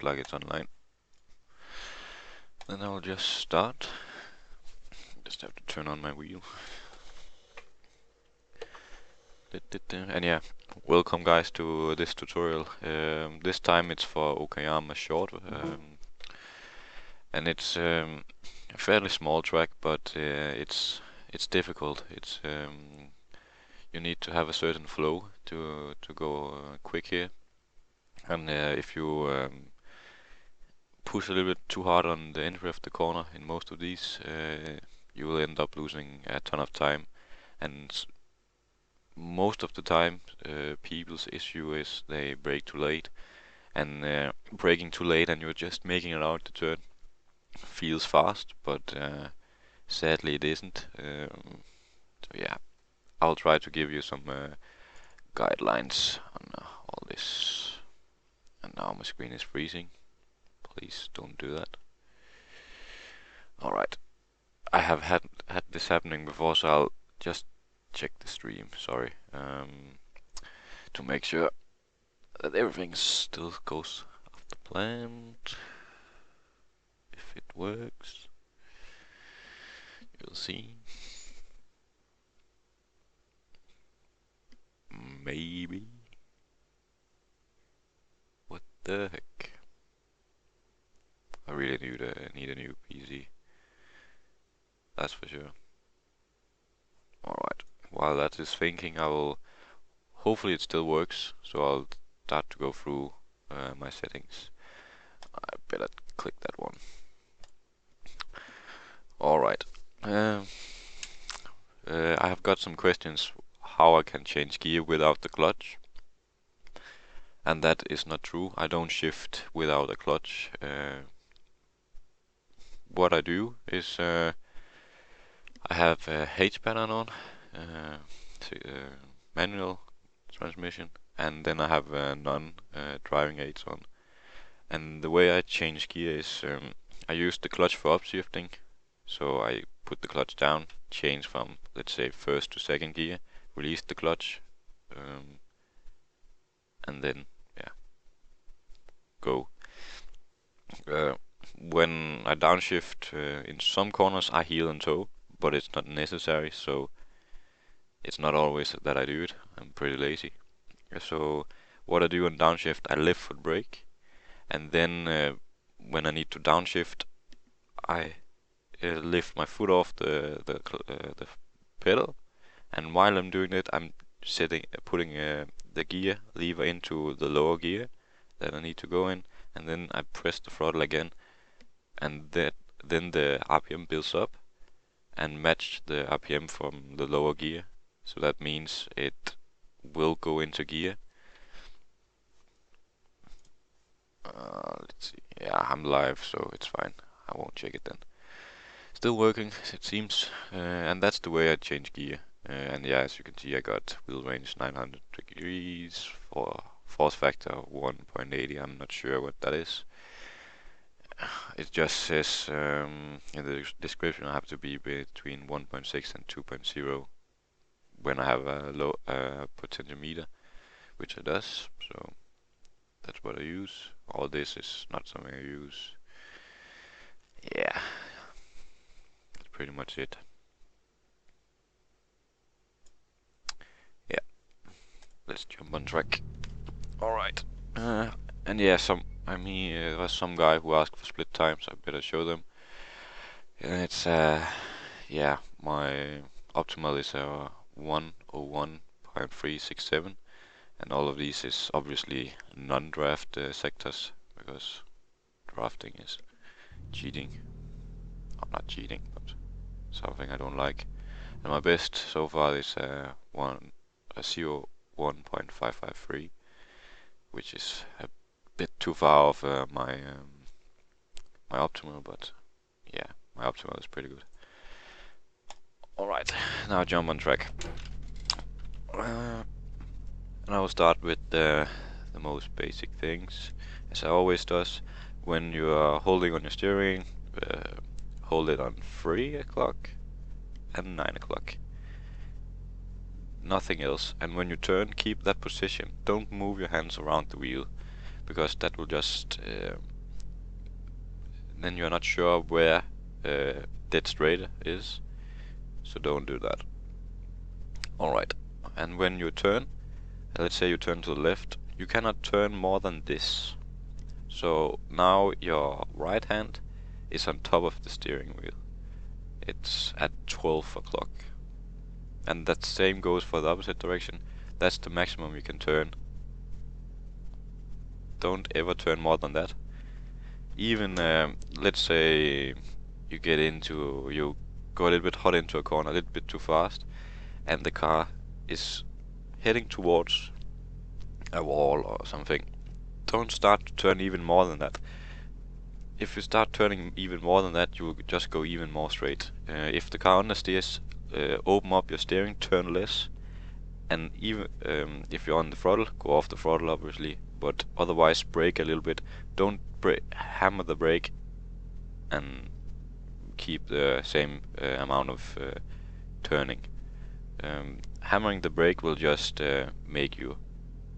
looks like it's online. Then I'll just start. Just have to turn on my wheel. And yeah, welcome guys to this tutorial. This time it's for Okayama short, and it's a fairly small track, but it's difficult. You need to have a certain flow to go quick here, and if you push a little bit too hard on the entry of the corner in most of these, you will end up losing a ton of time. And most of the time, people's issue is they brake too late, and braking too late and you're just making it out the turn feels fast, but sadly it isn't. So yeah, I'll try to give you some guidelines on all this. And now my screen is freezing. Please don't do that. Alright, I have had this happening before, so I'll just check the stream, sorry, to make sure that everything still goes after planned. If it works, you'll see. Maybe. What the heck? I really need a new PC. That's for sure. Alright, while that is thinking, I will. Hopefully it still works, so I'll start to go through my settings. I better click that one. Alright. I have got some questions how I can change gear without the clutch. And that is not true. I don't shift without a clutch. What I do is I have a H pattern on, manual transmission, and then I have non-driving aids on. And the way I change gear is I use the clutch for upshifting. So I put the clutch down, change from, let's say, first to second gear, release the clutch, and then, yeah, go. When I downshift, in some corners I heel and toe, but it's not necessary, so it's not always that I do it. I'm pretty lazy. So what I do on downshift, I left foot brake, and then when I need to downshift, I lift my foot off the pedal, and while I'm doing it, I'm putting the gear lever into the lower gear that I need to go in, and then I press the throttle again, and then the RPM builds up and match the RPM from the lower gear. So that means it will go into gear. Let's see. Yeah, I'm live, so it's fine. I won't check it then. Still working, it seems, and that's the way I change gear. And yeah, as you can see, I got wheel range 900 degrees for force factor 1.80. I'm not sure what that is. It just says in the description I have to be between 1.6 and 2.0 when I have a low potentiometer, which it does. So that's what I use. All this is not something I use. Yeah, that's pretty much it. Yeah, let's jump on track. All right. And yeah, there was some guy who asked for split times. I better show them. And it's yeah, my optimal is 101.367, and all of these is obviously non-draft sectors because drafting is cheating. Not cheating, but something I don't like. And my best so far is 01.553, which is a bit too far off my optimal, but yeah, my optimal is pretty good. Alright, now jump on track. And I will start with the most basic things, as I always does. When you are holding on your steering, hold it on 3 o'clock and 9 o'clock. Nothing else. And when you turn, keep that position. Don't move your hands around the wheel, because that will just then you're not sure where dead straight is, so don't do that. Alright, and when you turn, let's say you turn to the left, you cannot turn more than this. So now your right hand is on top of the steering wheel. It's at 12 o'clock. And that same goes for the opposite direction. That's the maximum you can turn. Don't ever turn more than that. Even let's say you go a little bit hot into a corner, a little bit too fast, and the car is heading towards a wall or something. Don't start to turn even more than that. If you start turning even more than that, you will just go even more straight. If the car understeers, open up your steering, turn less, and even if you're on the throttle, go off the throttle obviously, but otherwise brake a little bit. Don't hammer the brake and keep the same amount of turning. Hammering the brake will just make you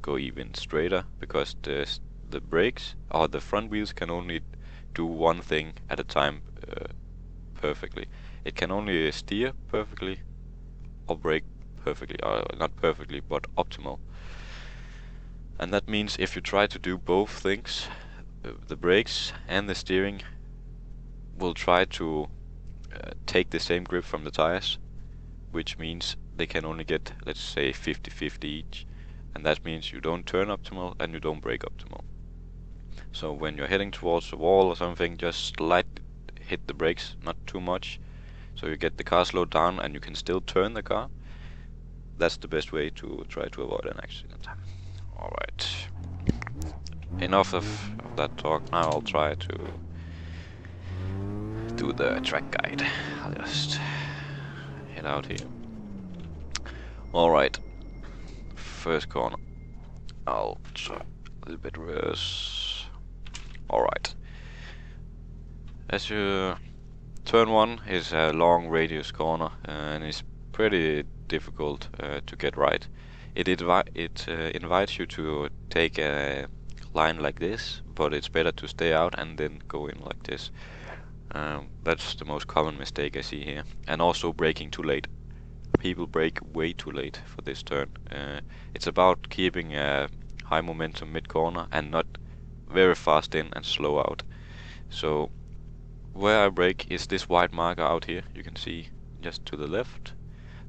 go even straighter, because the brakes or the front wheels can only do one thing at a time perfectly. It can only steer perfectly or brake perfectly, or not perfectly, but optimal. And that means if you try to do both things, the brakes and the steering will try to take the same grip from the tires, which means they can only get, let's say, 50-50 each, and that means you don't turn optimal and you don't brake optimal. So when you're heading towards a wall or something, just lightly hit the brakes, not too much, so you get the car slowed down and you can still turn the car. That's the best way to try to avoid an accident. Alright, enough of that talk. Now I'll try to do the track guide. I'll just head out here. Alright, first corner. I'll try a little bit reverse. Alright. As you turn 1 is a long radius corner and it's pretty difficult to get right. It invites you to take a line like this, but it's better to stay out and then go in like this. That's the most common mistake I see here. And also braking too late. People brake way too late for this turn. It's about keeping a high momentum mid-corner and not very fast in and slow out. So where I brake is this white marker out here, you can see just to the left.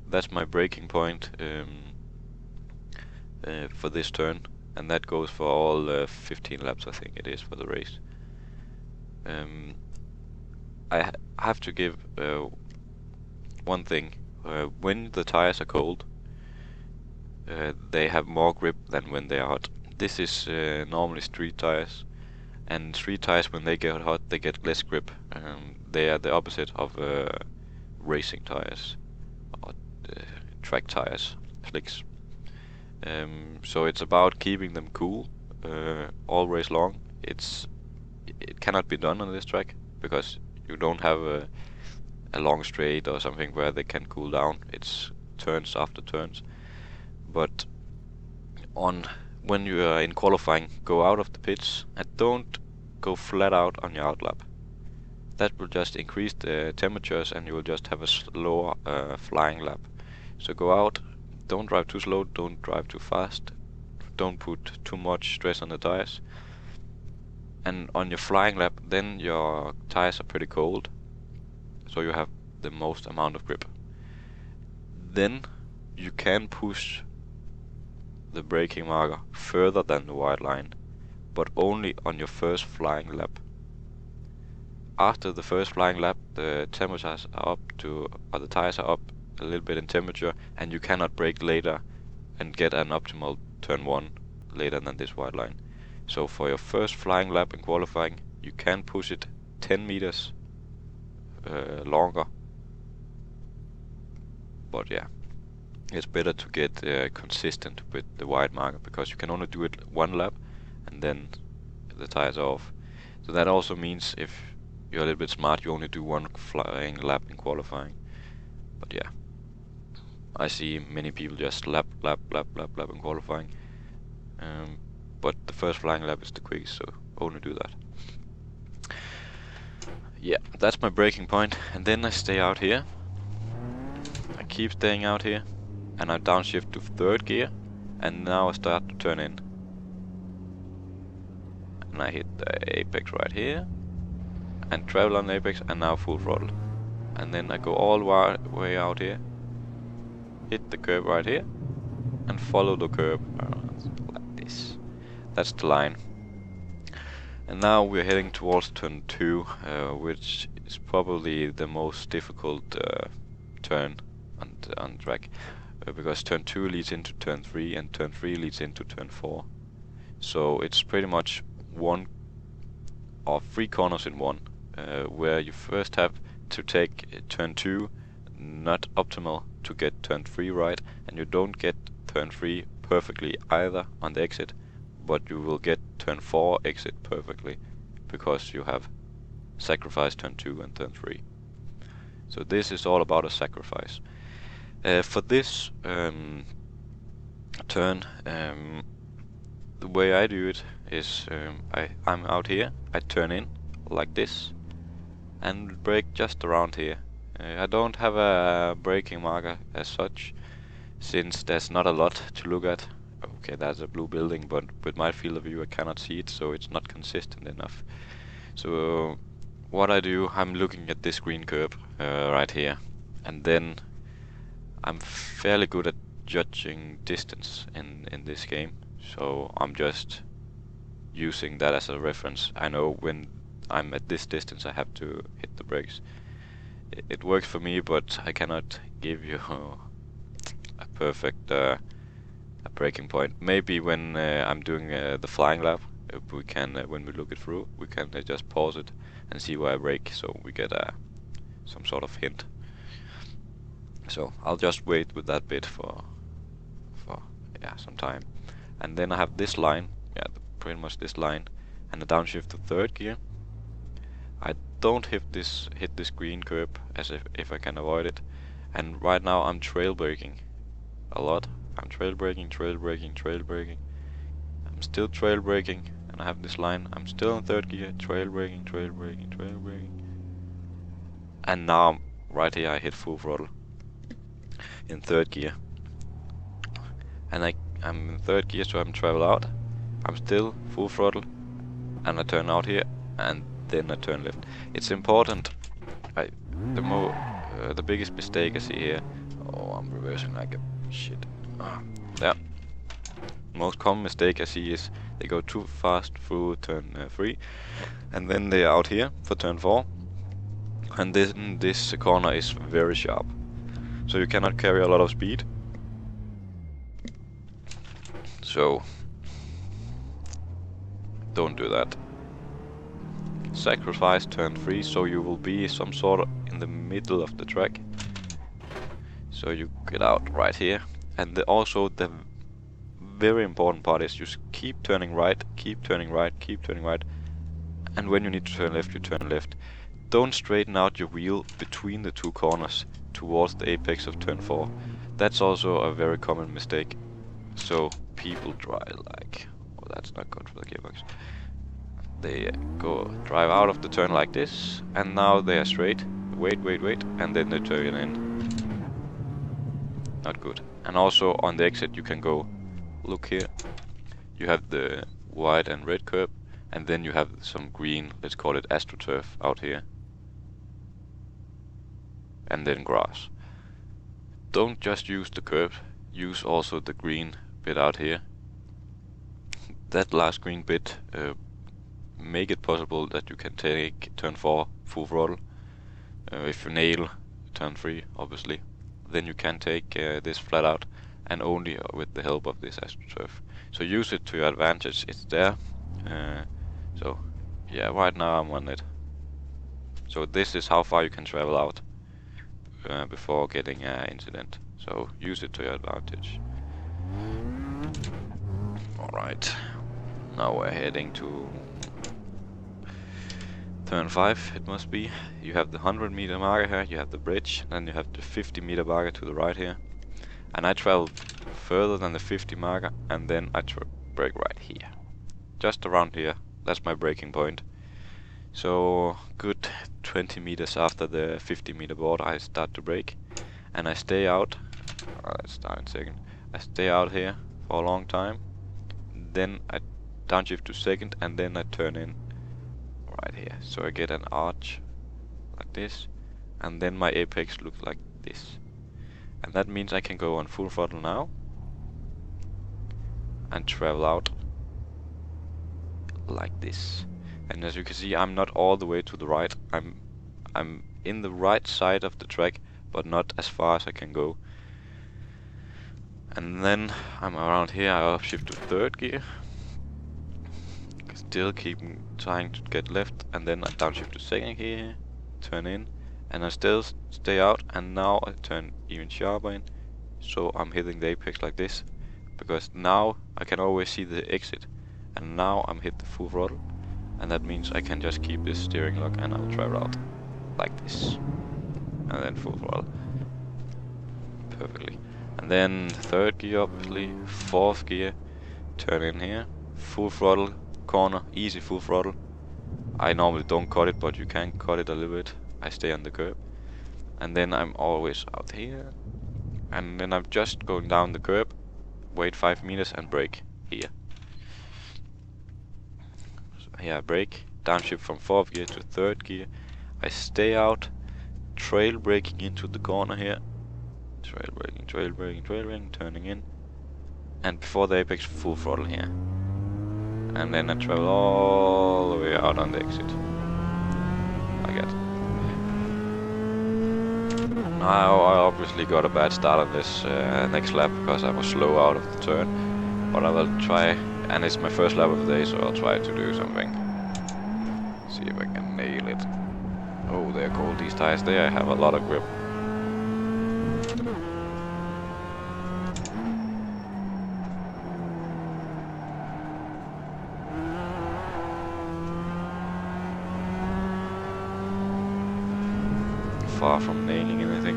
That's my braking point for this turn, and that goes for all 15 laps I think it is for the race. I have to give one thing. When the tires are cold, they have more grip than when they are hot. This is normally street tires, and street tires, when they get hot, they get less grip. They are the opposite of racing tires or track tires, slicks. So it's about keeping them cool all race long. It cannot be done on this track because you don't have a long straight or something where they can cool down. It's turns after turns. But when you are in qualifying, go out of the pits and don't go flat out on your outlap. That will just increase the temperatures and you will just have a slower flying lap. So go out, don't drive too slow, don't drive too fast, don't put too much stress on the tires. And on your flying lap, then your tires are pretty cold, so you have the most amount of grip. Then you can push the braking marker further than the white line, but only on your first flying lap. After the first flying lap, the temperatures are the tires are up a little bit in temperature, and you cannot brake later and get an optimal turn 1 later than this white line. So for your first flying lap in qualifying, you can push it 10 meters longer. But yeah, it's better to get consistent with the white marker, because you can only do it one lap and then the tires are off. So that also means if you're a little bit smart, you only do one flying lap in qualifying. But yeah, I see many people just lap in qualifying. But the first flying lap is the quickest, so only do that. yeah, that's my braking point, and then I stay out here. I keep staying out here, and I downshift to third gear, and now I start to turn in. And I hit the apex right here, and travel on the apex, and now full throttle. And then I go all the way out here, hit the curb right here, and follow the curb like this. That's the line. And now we're heading towards turn 2, which is probably the most difficult turn on track, because turn 2 leads into turn 3, and turn 3 leads into turn 4. So it's pretty much one or 3 corners in one, where you first have to take turn 2 not optimal to get turn 3 right, and you don't get turn 3 perfectly either on the exit, but you will get turn 4 exit perfectly, because you have sacrificed turn 2 and turn 3. So this is all about a sacrifice. For this turn, the way I do it is I'm out here, I turn in like this, and brake just around here. I don't have a braking marker as such, since there's not a lot to look at. Okay, that's a blue building, but with my field of view I cannot see it, so it's not consistent enough. So what I do, I'm looking at this green curb right here, and then I'm fairly good at judging distance in this game, so I'm just using that as a reference. I know when I'm at this distance I have to hit the brakes. It works for me, but I cannot give you a perfect braking point. Maybe when I'm doing the flying lap, we can when we look it through, we can just pause it and see where I brake, so we get some sort of hint. So I'll just wait with that bit for yeah, some time, and then I have this line, yeah, pretty much this line, and a downshift to third gear. I don't hit this green curb as if I can avoid it, and right now I'm trail braking a lot. I'm trail braking. I'm still trail braking, and I have this line. I'm still in third gear, trail braking. And now right here I hit full throttle in third gear. And I'm in third gear, so I'm travel out. I'm still full throttle, and I turn out here, and then I turn left. It's important. The biggest mistake I see here. Oh, I'm reversing like a shit. Yeah. Most common mistake I see is they go too fast through turn 3, and then they're out here for turn 4, and then this corner is very sharp, so you cannot carry a lot of speed. So don't do that. Sacrifice turn 3, so you will be some sort of in the middle of the track, so you get out right here. And also the very important part is you keep turning right, and when you need to turn left, you turn left. Don't straighten out your wheel between the two corners towards the apex of turn 4. That's also a very common mistake. So people drive like, oh, that's not good for the gearbox. They drive out of the turn like this, and now they are straight. Wait, and then they turn in. Not good. And also on the exit you can go, look here, you have the white and red curb, and then you have some green, let's call it astroturf out here, and then grass. Don't just use the curb, use also the green bit out here. That last green bit make it possible that you can take turn 4 full throttle. If you nail turn 3, obviously, then you can take this flat out, and only with the help of this astroturf. So use it to your advantage. It's there. So yeah, right now I'm on it. So this is how far you can travel out before getting an incident. So use it to your advantage. Alright, now we're heading to turn 5, it must be. You have the 100-meter marker here, you have the bridge, then you have the 50-meter marker to the right here. And I traveled further than the 50 marker, and then I brake right here. Just around here. That's my braking point. So good 20 meters after the 50-meter board, I start to brake, and I stay out. Let's start in second. I stay out here for a long time. Then I downshift to second, and then I turn in right here. So I get an arch like this, and then my apex looks like this. And that means I can go on full throttle now and travel out like this. And as you can see, I'm not all the way to the right. I'm in the right side of the track, but not as far as I can go. And then I'm around here. I upshift to third gear, still keep trying to get left, and then I downshift to second gear, turn in, and I still stay out, and now I turn even sharper in, so I'm hitting the apex like this, because now I can always see the exit, and now I'm hit the full throttle, and that means I can just keep this steering lock and I'll travel out like this, and then full throttle perfectly. And then third gear, obviously, fourth gear, turn in here, full throttle, corner, easy full throttle. I normally don't cut it, but you can cut it a little bit. I stay on the curb, and then I'm always out here, and then I'm just going down the curb, wait 5 meters and brake here. So here I brake, downshift from fourth gear to third gear. I stay out, trail braking into the corner here, trail braking, turning in, and before the apex, full throttle here. And then I travel all the way out on the exit. Like that. Now I obviously got a bad start on this next lap because I was slow out of the turn. But I will try, and it's my first lap of the day, so I'll try to do something. See if I can nail it. Oh, they're cold, these tires. They have a lot of grip. Far from nailing anything.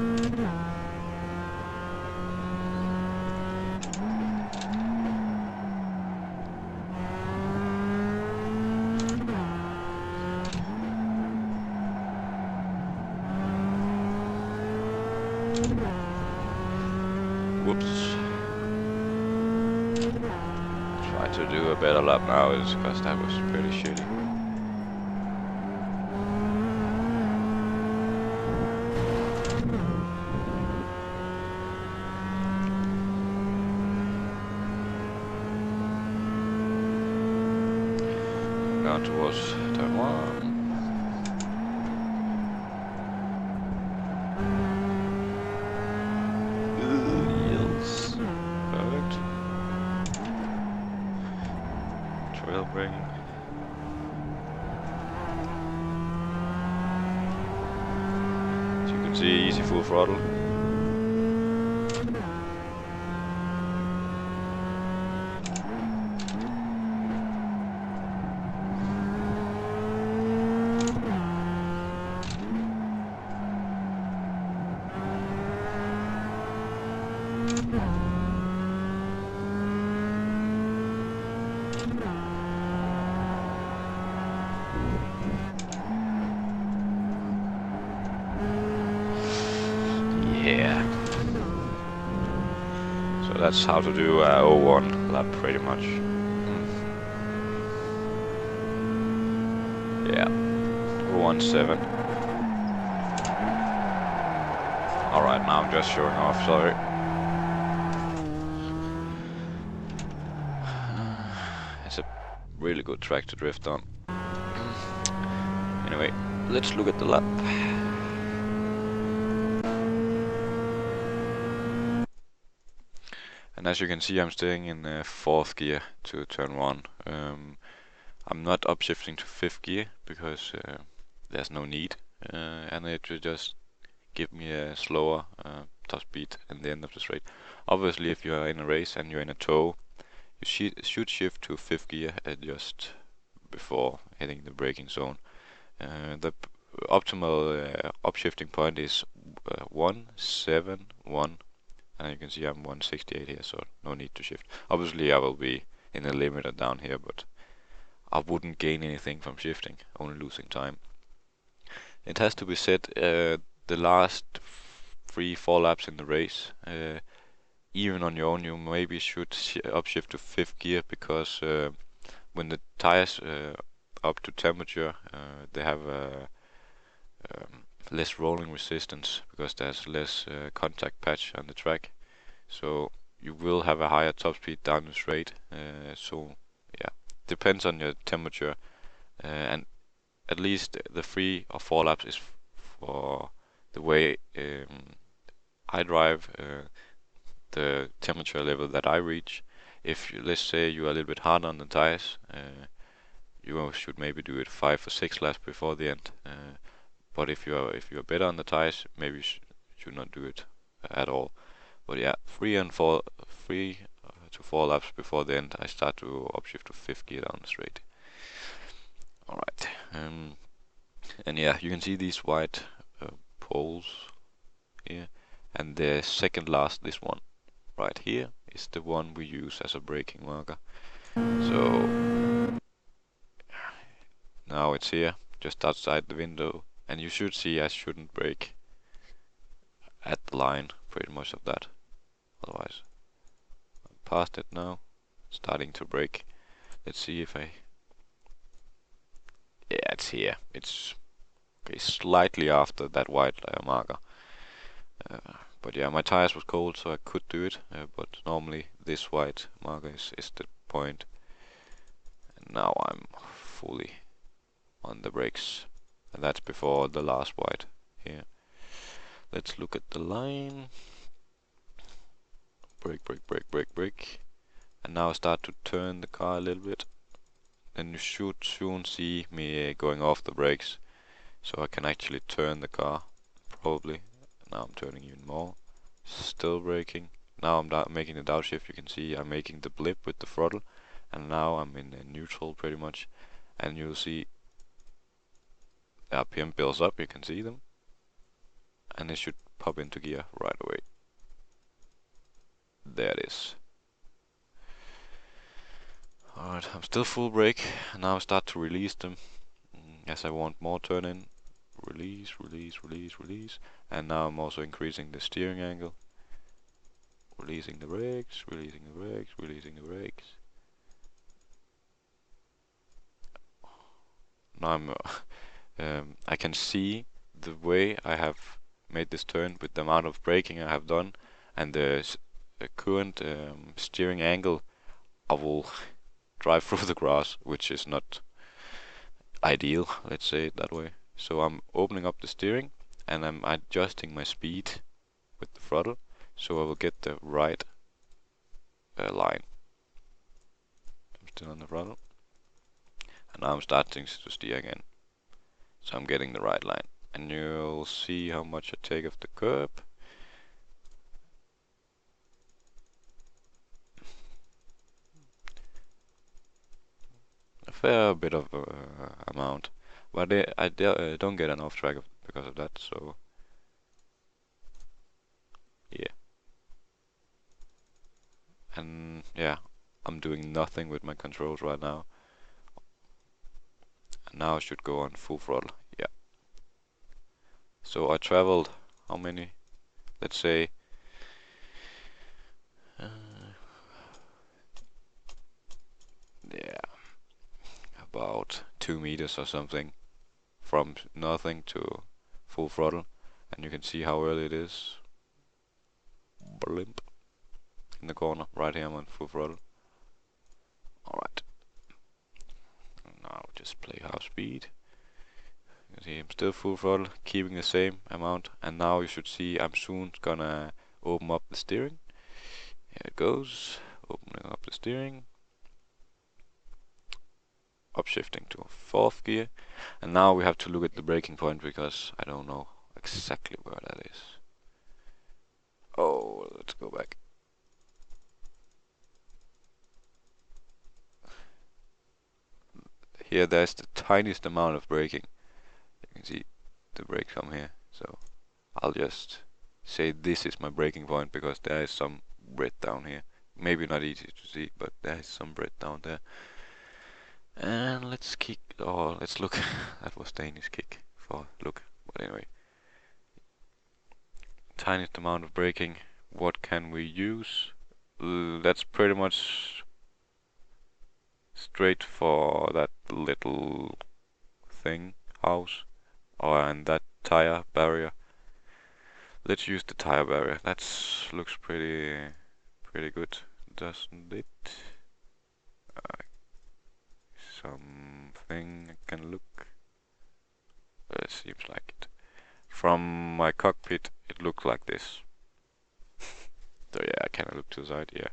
Whoops. Try to do a better lap now, because that was pretty shitty. Down towards turn 1. Yes. Perfect. Trail braking. As you can see, easy full throttle. Yeah. So that's how to do a 01 lap pretty much. Yeah. 017. Alright, now I'm just showing off, sorry. It's a really good track to drift on. Anyway, let's look at the lap. And as you can see, I'm staying in fourth gear to turn 1. I'm not upshifting to fifth gear because there's no need, and it will just give me a slower top speed in the end of the straight. Obviously, if you are in a race and you're in a tow, you should shift to fifth gear just before hitting the braking zone. The optimal upshifting point is 171. And you can see I'm 168 here, so no need to shift. Obviously I will be in a limiter down here, but I wouldn't gain anything from shifting, only losing time. It has to be set the last 3-4 laps in the race. Even on your own, you maybe should upshift to fifth gear because when the tires up to temperature, they have less rolling resistance because there's less contact patch on the track. So you will have a higher top speed down the straight. So yeah, depends on your temperature, and at least the 3 or 4 laps is for the way I drive, the temperature level that I reach. If you, let's say you are a little bit hard on the tires, you should maybe do it 5 or 6 laps before the end. But if you're better on the tires, maybe you should not do it at all. But yeah, 3 to 4 laps before the end, I start to upshift to fifth gear down the straight. All right, and yeah, you can see these white poles here, and the second last, this one right here, is the one we use as a braking marker. So now it's here, just outside the window, and you should see I shouldn't brake at the line, pretty much of that. Otherwise, I'm past it now, starting to brake. Let's see if I. Yeah, it's here. It's okay, slightly after that white marker. But yeah, my tires was cold, so I could do it. But normally this white marker is the point. And now I'm fully on the brakes, and that's before the last white here. Let's look at the line. Brake, brake, brake, brake, brake. And now I start to turn the car a little bit. Then you should soon see me going off the brakes, so I can actually turn the car, probably. Now I'm turning even more. Still braking. Now I'm making the downshift. You can see I'm making the blip with the throttle, and now I'm in neutral pretty much. And you'll see RPM builds up. You can see them, and it should pop into gear right away. There it is. Alright, I'm still full brake, and now I start to release them as I want more turn in. Release, release, release, release. And now I'm also increasing the steering angle. Releasing the brakes, releasing the brakes, releasing the brakes. Now I can see the way I have made this turn with the amount of braking I have done and the current steering angle. I will drive through the grass, which is not ideal, let's say it that way. So I'm opening up the steering and I'm adjusting my speed with the throttle, so I will get the right line. I'm still on the throttle, and now I'm starting to steer again. So I'm getting the right line, and you'll see how much I take off the curb. A fair bit of amount, but I don't get an off track because of that. So yeah, and yeah, I'm doing nothing with my controls right now. And now I should go on full throttle. Yeah. So I traveled how many? Let's say yeah, about 2 meters or something from nothing to full throttle, and you can see how early it is. Blimp. In the corner, right here I'm on full throttle. Alright. Now just play half speed. You can see I'm still full throttle, keeping the same amount, and now you should see I'm soon gonna open up the steering. Here it goes, opening up the steering. Upshifting to fourth gear, and now we have to look at the braking point because I don't know exactly where that is. Oh, let's go back. Here there's the tiniest amount of braking. You can see the brake come here, so I'll just say this is my braking point because there is some red down here. Maybe not easy to see, but there is some red down there. And let's kick, or let's look. That was Danish kick for look. But anyway, tiniest amount of braking. What can we use? That's pretty much straight for that little thing, house, and that tire barrier. Let's use the tire barrier. That looks pretty good, doesn't it? Something I can look. It seems like it. From my cockpit, it looks like this. So yeah, can I look to the side? Yeah,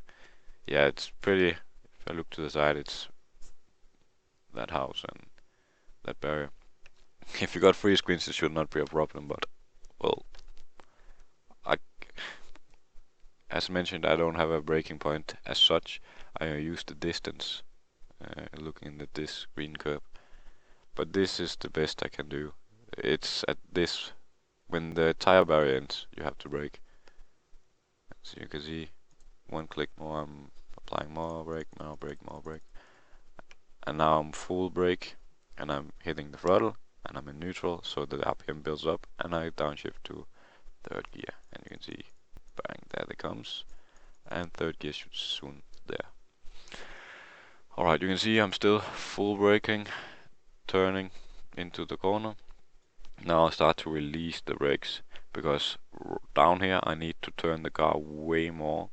yeah, it's pretty. If I look to the side, it's that house and that barrier. If you got free screens, it should not be a problem. But well, I, as mentioned, I don't have a breaking point as such. I use the distance, looking at this green curve. But this is the best I can do. It's at this, when the tire barrier ends, you have to brake. So you can see, one click more, I'm applying more brake, more brake, more brake. And now I'm full brake, and I'm hitting the throttle, and I'm in neutral, so the RPM builds up, and I downshift to third gear. And you can see, bang, there it comes. And third gear should soon there. Alright, you can see I'm still full braking, turning into the corner. Now I start to release the brakes, because down here I need to turn the car way more.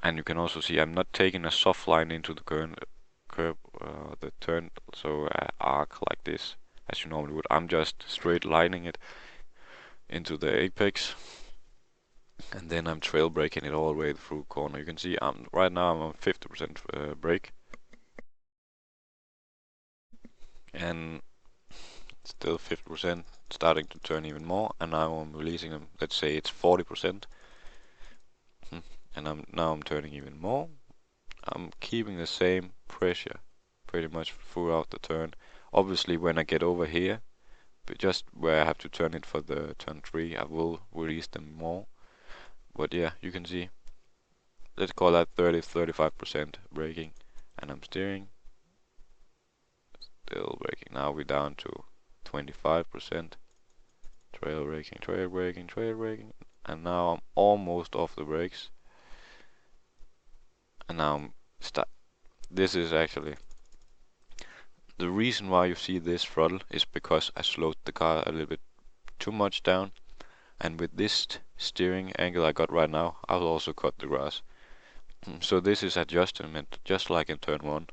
And you can also see I'm not taking a soft line into the curve, the turn, so arc like this, as you normally would. I'm just straight lining it into the apex, and then I'm trail braking it all the way through corner. You can see right now I'm on 50% brake, and still 50%, starting to turn even more, and now I'm releasing them. Let's say it's 40%, and now I'm turning even more. I'm keeping the same pressure pretty much throughout the turn. Obviously, when I get over here, but just where I have to turn it for the turn 3, I will release them more. But yeah, you can see, let's call that 30-35% braking, and I'm steering, still braking. Now we're down to 25%, trail braking, trail braking, trail braking, and now I'm almost off the brakes. And now I'm this is actually the reason why you see this throttle is because I slowed the car a little bit too much down, and with this steering angle I got right now, I'll also cut the grass. So this is adjustment, just like in turn 1.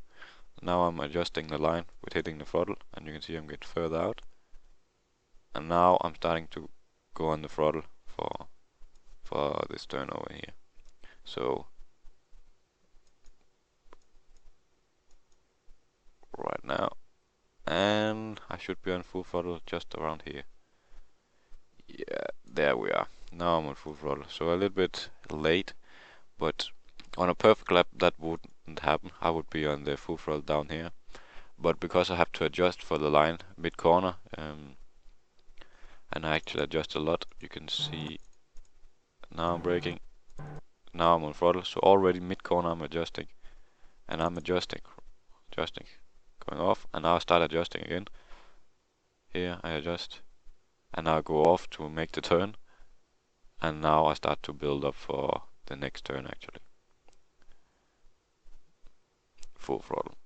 Now I'm adjusting the line with hitting the throttle, and you can see I'm getting further out. And now I'm starting to go on the throttle for this turn over here. So right now, and I should be on full throttle just around here. Yeah, there we are. Now I'm on full throttle. So a little bit late, but on a perfect lap that wouldn't happen. I would be on the full throttle down here. But because I have to adjust for the line mid-corner, and I actually adjust a lot, you can see now I'm braking, now I'm on throttle. So already mid-corner I'm adjusting, and I'm adjusting, going off, and now I start adjusting again. Here I adjust, and now I go off to make the turn, and now I start to build up for the next turn actually. Full throttle.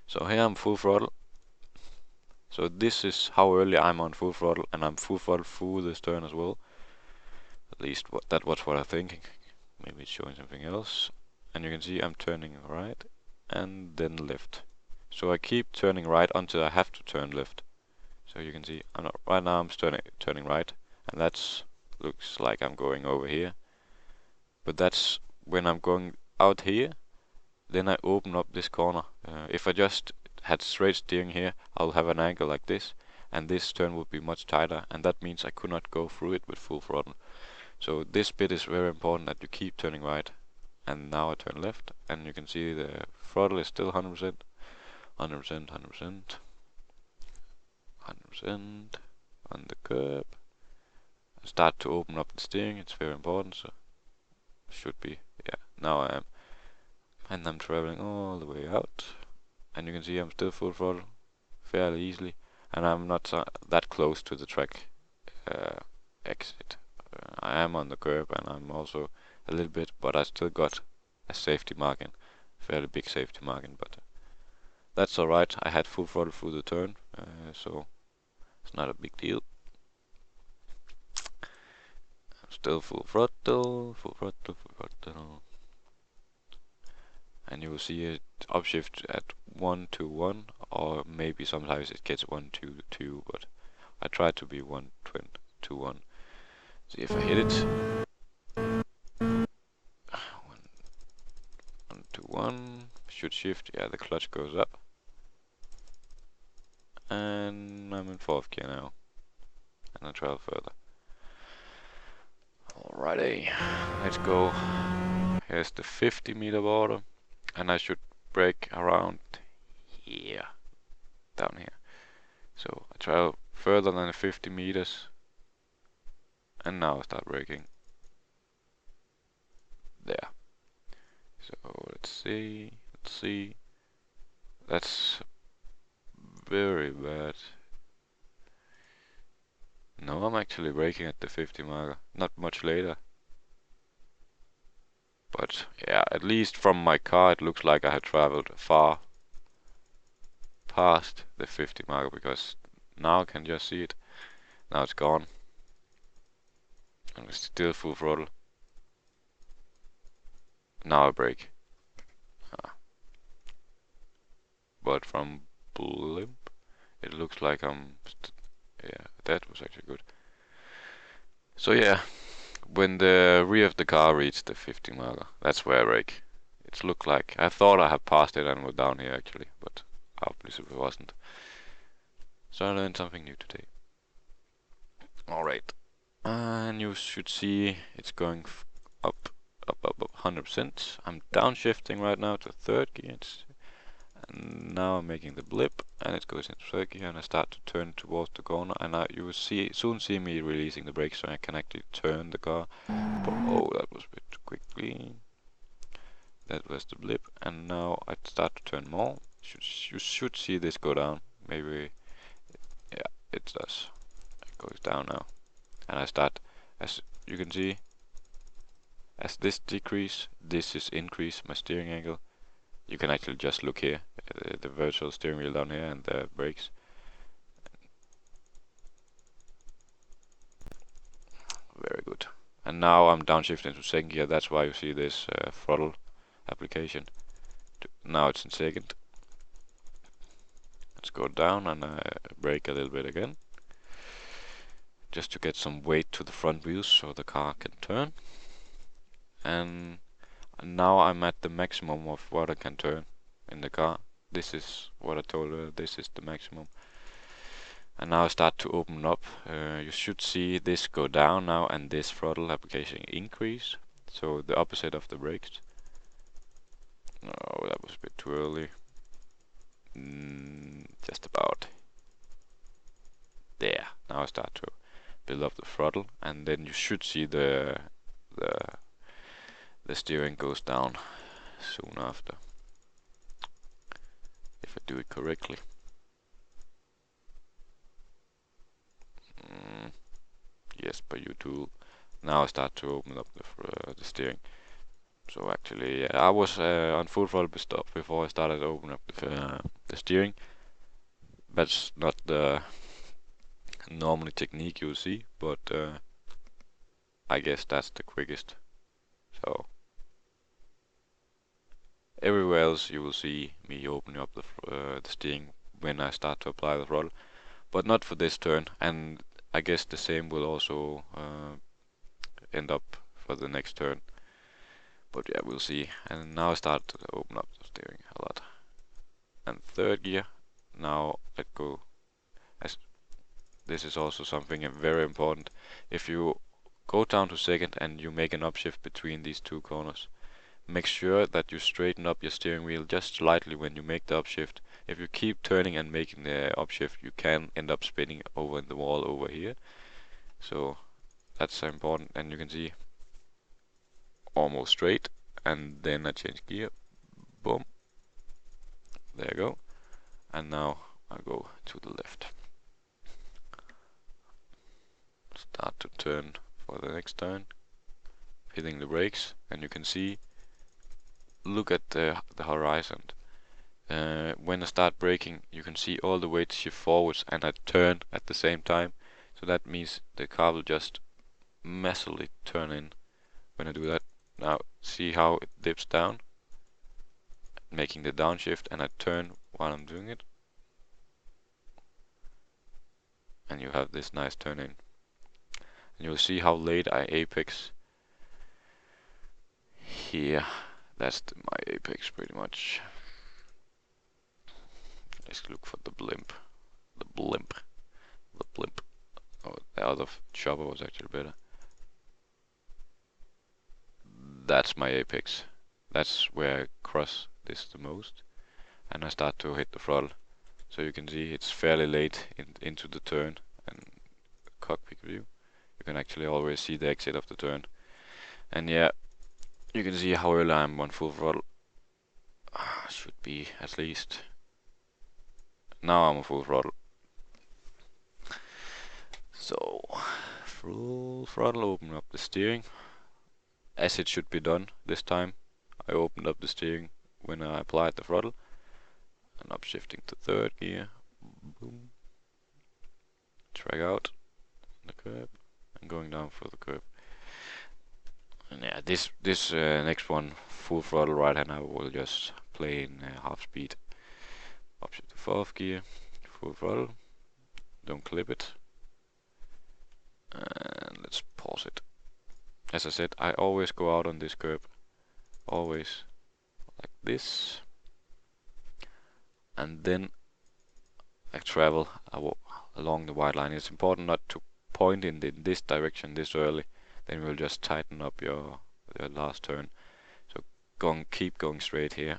So here I'm full throttle. So this is how early I'm on full throttle, and I'm full throttle through this turn as well. At least that was what I'm thinking. Maybe it's showing something else. And you can see I'm turning right and then left. So I keep turning right until I have to turn left. So you can see right now I'm turning right, and that's looks like I'm going over here. But that's when I'm going out here, then I open up this corner. If I just had straight steering here, I'll have an angle like this, and this turn would be much tighter, and that means I could not go through it with full throttle. So this bit is very important, that you keep turning right. And now I turn left, and you can see the throttle is still 100%, 100%, 100%, 100% on the curb. I start to open up the steering, it's very important, so should be, yeah, now I am. And I'm traveling all the way out, and you can see I'm still full throttle fairly easily, and I'm not that close to the track exit. I am on the curb, and I'm also a little bit, but I still got a safety margin, fairly big safety margin, but that's alright. I had full throttle through the turn, so it's not a big deal. I'm still full throttle, full throttle, full throttle. And you will see it upshift at 121, or maybe sometimes it gets 122, but I try to be 121. See if I hit it. 121, should shift, yeah, the clutch goes up. And I'm in 4th gear now. And I travel further. Alrighty, let's go. Here's the 50-meter border, and I should brake around here, down here. So I travel further than 50 meters, and now I start braking. There. So let's see. That's very bad. No, I'm actually braking at the 50 marker, not much later. But yeah, at least from my car it looks like I have traveled far past the 50 marker, because now I can just see it. Now it's gone. And it's still full throttle. Now I brake. But from blimp, it looks like yeah, that was actually good. So yeah, when the rear of the car reached the 50 marker, that's where I brake. It looked like I thought I had passed it and was down here actually, but obviously it wasn't. So I learned something new today. Alright, and you should see it's going up 100%. I'm downshifting right now to 3rd gear. And now I'm making the blip, and it goes into 3rd gear, and I start to turn towards the corner, and you will soon see me releasing the brakes, so I can actually turn the car. But, oh, that was a bit too quickly. That was the blip, and now I start to turn more. You should see this go down. Maybe, yeah, it does. It goes down now, and I start, as you can see, as this decrease, this is increase my steering angle. You can actually just look here, the virtual steering wheel down here and the brakes. Very good. And now I'm downshifting to 2nd gear, that's why you see this throttle application. Now it's in 2nd. Let's go down and brake a little bit again. Just to get some weight to the front wheels so the car can turn. And now I'm at the maximum of what I can turn in the car. This is what I told her, this is the maximum. And now I start to open up. You should see this go down now and this throttle application increase. So the opposite of the brakes. Oh, that was a bit too early. Just about. There. Now I start to build up the throttle, and then you should see the steering goes down soon after. If I do it correctly. Yes, by YouTube. Now I start to open up the steering. So actually, yeah, I was on full throttle stop before I started opening up the steering. That's not the normally technique you'll see, but I guess that's the quickest. So everywhere else you will see me opening up the steering when I start to apply the throttle, but not for this turn. And I guess the same will also end up for the next turn. But yeah, we'll see. And now I start to open up the steering a lot. And 3rd gear, now let go. As this is also something very important. If you go down to 2nd and you make an upshift between these two corners, make sure that you straighten up your steering wheel just slightly when you make the upshift. If you keep turning and making the upshift, you can end up spinning over in the wall over here. So that's important, and you can see almost straight, and then I change gear. Boom. There you go. And now I go to the left. start to turn for the next turn, hitting the brakes, and you can see, look at the horizon. When I start braking, you can see all the weight shift forwards, and I turn at the same time. So that means the car will just massively turn in when I do that. Now see how it dips down, making the downshift, and I turn while I'm doing it. And you have this nice turn in. And you'll see how late I apex here. That's my apex pretty much. Let's look for the blimp. The blimp. The blimp. Oh, the other chopper was actually better. That's my apex. That's where I cross this the most. And I start to hit the throttle. So you can see it's fairly late into the turn. And cockpit view, you can actually always see the exit of the turn. And yeah, you can see how early I'm on full throttle. Should be at least. Now I'm on full throttle. So, full throttle, open up the steering. As it should be done this time. I opened up the steering when I applied the throttle. And upshifting to third gear. Boom. Drag out the curb. And going down for the curb. And yeah, this next one, full throttle right hand, I will just play in half speed. Upshift to fourth gear. Full throttle. Don't clip it. And let's pause it. As I said, I always go out on this curb. Always. Like this. And then I travel along the white line. It's important not to point in this direction this early. Then you'll just tighten up your last turn. So keep going straight here.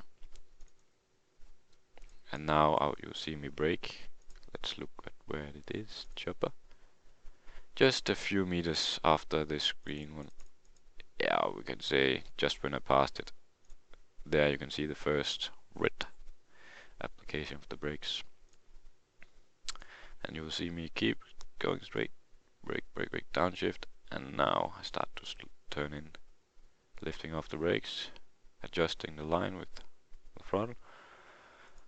And now you see me brake. Let's look at where it is. Chopper. Just a few meters after this green one. Yeah, we can say just when I passed it. There you can see the first red application of the brakes. And you will see me keep going straight. Brake, brake, brake, downshift. And now I start to turn in. Lifting off the brakes. Adjusting the line with the throttle.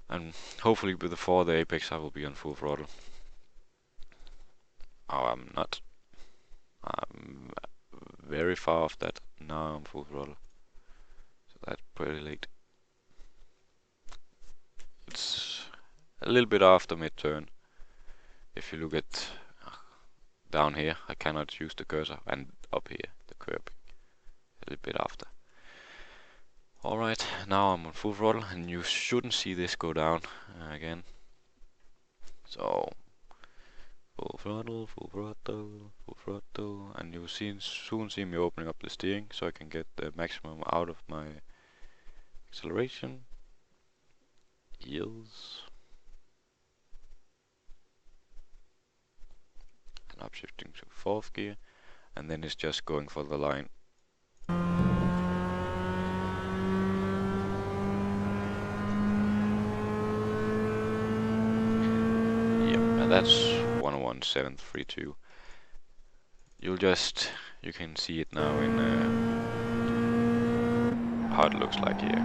And hopefully before the apex I will be on full throttle. Oh, I'm not. I'm very far off that. Now I'm full throttle. So that's pretty late. It's a little bit after mid-turn. If you look at down here, I cannot use the cursor, and up here, the curb. A little bit after. Alright, now I'm on full throttle, and you shouldn't see this go down again. So, full throttle, full throttle, full throttle, and you'll soon see me opening up the steering so I can get the maximum out of my acceleration. Yields. And upshifting to fourth gear, and then it's just going for the line. And that's 11732. You can see it now in how it looks like here.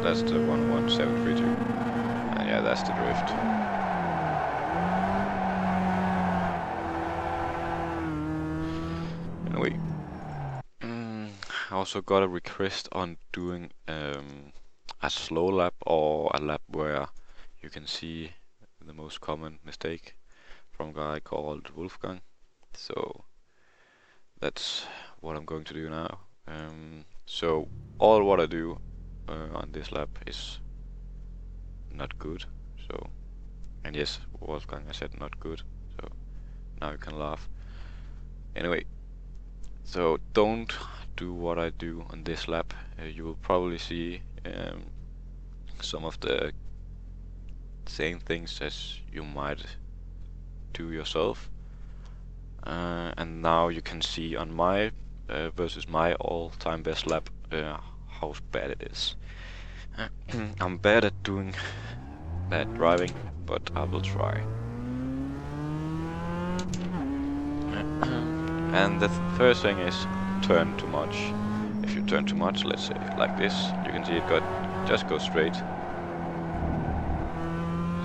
That's the 11732. And yeah, that's the drift. Anyway, also got a request on doing a slow lap or a lap where you can see the most common mistake from a guy called Wolfgang. So that's what I'm going to do now. So all what I do on this lap is not good. So, and yes, Wolfgang, I said not good. So now you can laugh. Anyway, so don't do what I do on this lap. You will probably see some of the same things as you might do yourself. And now you can see on my versus my all-time best lap how bad it is. I'm bad at doing bad driving, but I will try. And the first thing is turn too much. If you turn too much, let's say like this, you can see it just go straight.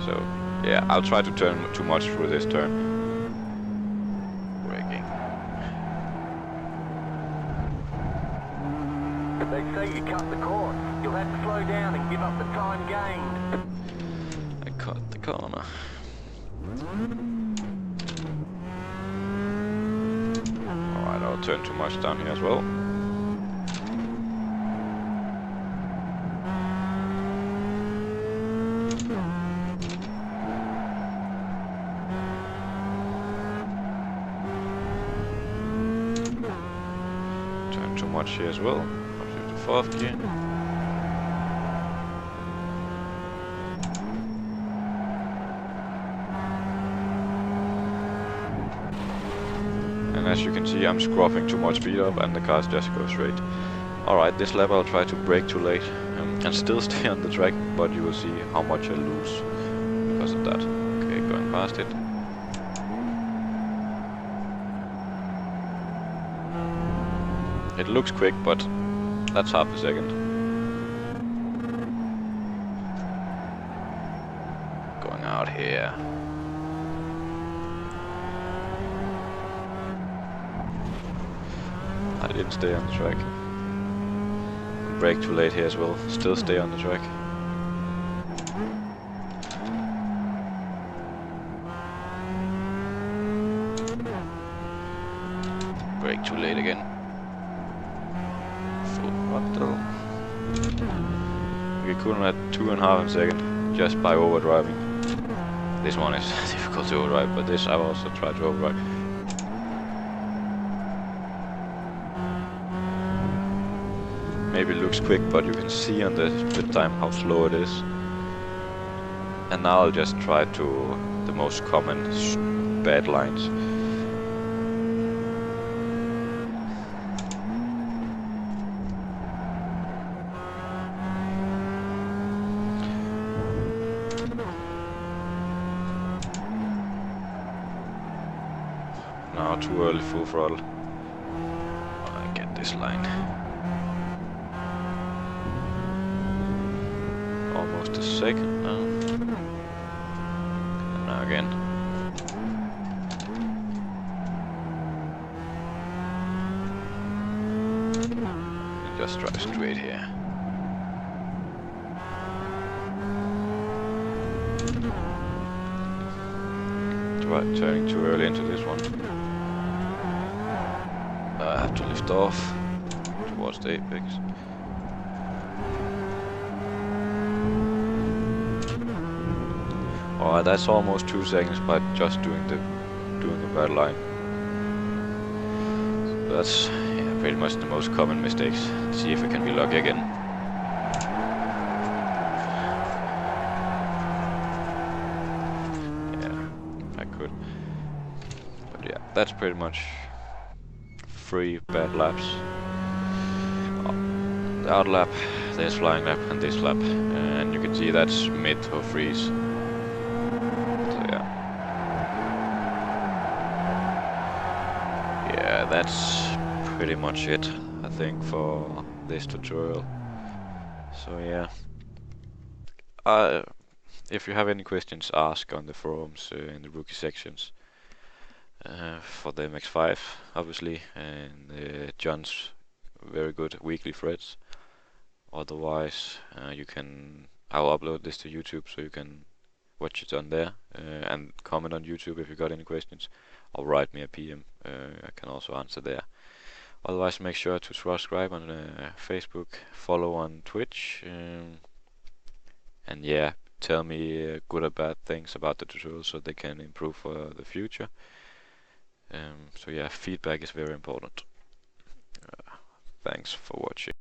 So yeah, I'll try to turn too much through this turn. Braking. They say you cut the course. You'll have to slow down and give up the time gained. I cut the corner. Alright, I'll turn too much down here as well. Turn too much here as well. Up to the fourth gear. And as you can see, I'm scruffing too much speed up and the cars just go straight. Alright, this lap I'll try to brake too late and still stay on the track, but you will see how much I lose because of that. Okay, going past it. It looks quick, but that's half a second. Going out here. I didn't stay on the track. Brake too late here as well. Still stay on the track. Brake too late again. Full throttle. We couldn't at 2.5 seconds just by overdriving. This one is difficult to overdrive, but this I've also tried to overdrive. Maybe it looks quick, but you can see on the split time how slow it is. And now I'll just try to the most common bad lines. Now too early full throttle. I get this line. Almost a second now. And now again. And just drive straight here. Turning too early into this one. I have to lift off towards the apex. Alright, that's almost 2 seconds by just doing the bad line. So that's pretty much the most common mistakes. Let's see if I can be lucky again. Yeah, I could. But yeah, that's pretty much 3 bad laps. The out lap, this flying lap, and this lap. And you can see that's mid or freeze. Yeah, that's pretty much it, I think, for this tutorial. So yeah, if you have any questions, ask on the forums in the rookie sections. For the MX-5, obviously, and John's very good weekly threads. Otherwise, I'll upload this to YouTube so you can watch it on there and comment on YouTube if you got any questions, or write me a PM. I can also answer there. Otherwise, make sure to subscribe on Facebook, follow on Twitch, and yeah, tell me good or bad things about the tutorial so they can improve for the future. So yeah, feedback is very important. Thanks for watching.